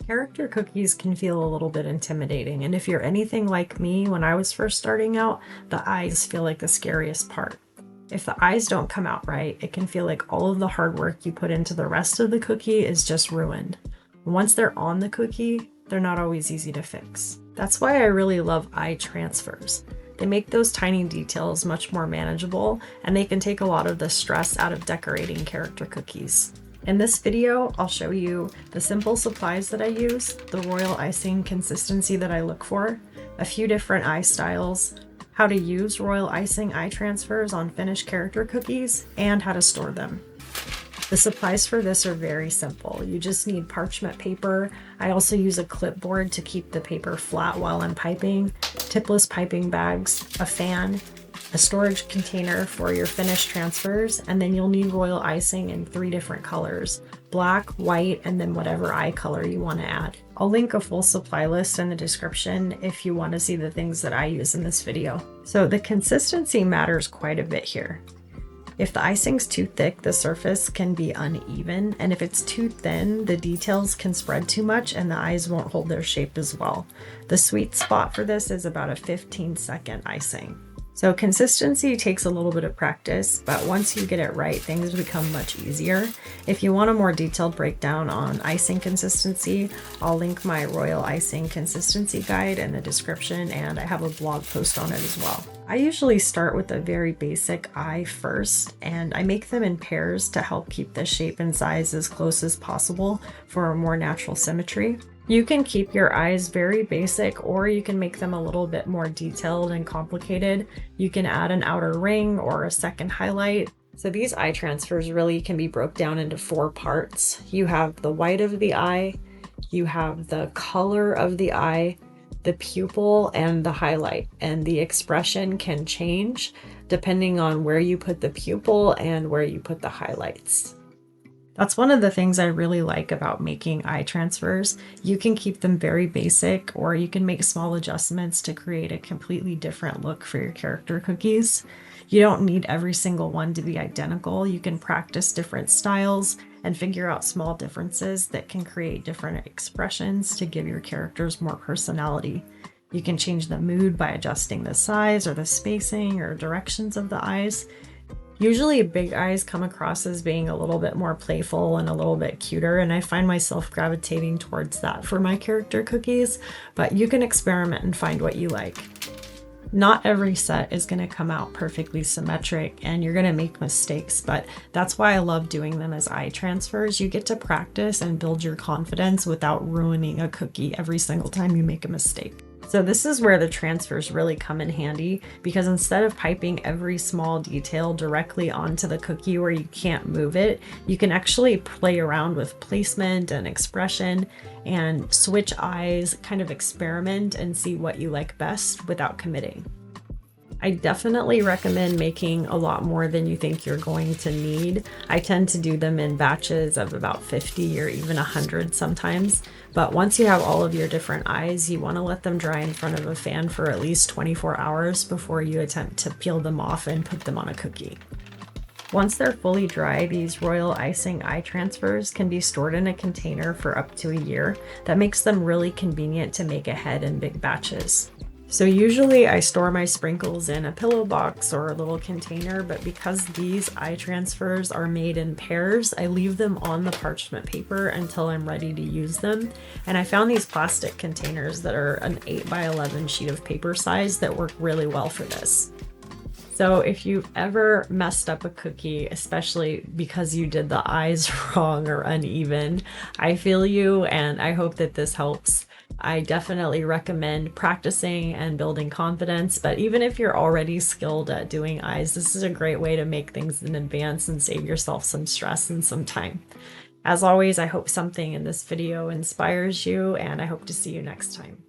Character cookies can feel a little bit intimidating, and if you're anything like me, when I was first starting out, the eyes feel like the scariest part. If the eyes don't come out right, it can feel like all of the hard work you put into the rest of the cookie is just ruined. Once they're on the cookie, they're not always easy to fix. That's why I really love eye transfers. They make those tiny details much more manageable, and they can take a lot of the stress out of decorating character cookies. In this video, I'll show you the simple supplies that I use, the royal icing consistency that I look for, a few different eye styles, how to use royal icing eye transfers on finished character cookies, and how to store them. The supplies for this are very simple. You just need parchment paper. I also use a clipboard to keep the paper flat while I'm piping, tipless piping bags, a fan, a storage container for your finished transfers, and then you'll need royal icing in 3 different colors: black, white, and then whatever eye color you want to add. I'll link a full supply list in the description if you want to see the things that I use in this video. So the consistency matters quite a bit here. If the icing's too thick, the surface can be uneven, and if it's too thin, the details can spread too much and the eyes won't hold their shape as well. The sweet spot for this is about a 15-second icing. So consistency takes a little bit of practice, but once you get it right, things become much easier. If you want a more detailed breakdown on icing consistency, I'll link my royal icing consistency guide in the description, and I have a blog post on it as well. I usually start with a very basic eye first, and I make them in pairs to help keep the shape and size as close as possible for a more natural symmetry. You can keep your eyes very basic, or you can make them a little bit more detailed and complicated. You can add an outer ring or a second highlight. So these eye transfers really can be broke down into 4 parts. You have the white of the eye, you have the color of the eye, the pupil, and the highlight. And the expression can change depending on where you put the pupil and where you put the highlights. That's one of the things I really like about making eye transfers. You can keep them very basic, or you can make small adjustments to create a completely different look for your character cookies. You don't need every single one to be identical. You can practice different styles and figure out small differences that can create different expressions to give your characters more personality. You can change the mood by adjusting the size or the spacing or directions of the eyes. Usually big eyes come across as being a little bit more playful and a little bit cuter, and I find myself gravitating towards that for my character cookies, but you can experiment and find what you like. Not every set is going to come out perfectly symmetric, and you're going to make mistakes, but that's why I love doing them as eye transfers. You get to practice and build your confidence without ruining a cookie every single time you make a mistake. So this is where the transfers really come in handy, because instead of piping every small detail directly onto the cookie where you can't move it, you can actually play around with placement and expression and switch eyes, kind of experiment and see what you like best without committing. I definitely recommend making a lot more than you think you're going to need. I tend to do them in batches of about 50 or even 100 sometimes. But once you have all of your different eyes, you want to let them dry in front of a fan for at least 24 hours before you attempt to peel them off and put them on a cookie. Once they're fully dry, these royal icing eye transfers can be stored in a container for up to a year. That makes them really convenient to make ahead in big batches. So usually I store my sprinkles in a pillow box or a little container, but because these eye transfers are made in pairs, I leave them on the parchment paper until I'm ready to use them. And I found these plastic containers that are an 8x11 sheet of paper size that work really well for this. So if you've ever messed up a cookie, especially because you did the eyes wrong or uneven, I feel you, and I hope that this helps. I definitely recommend practicing and building confidence, but even if you're already skilled at doing eyes, this is a great way to make things in advance and save yourself some stress and some time. As always, I hope something in this video inspires you, and I hope to see you next time.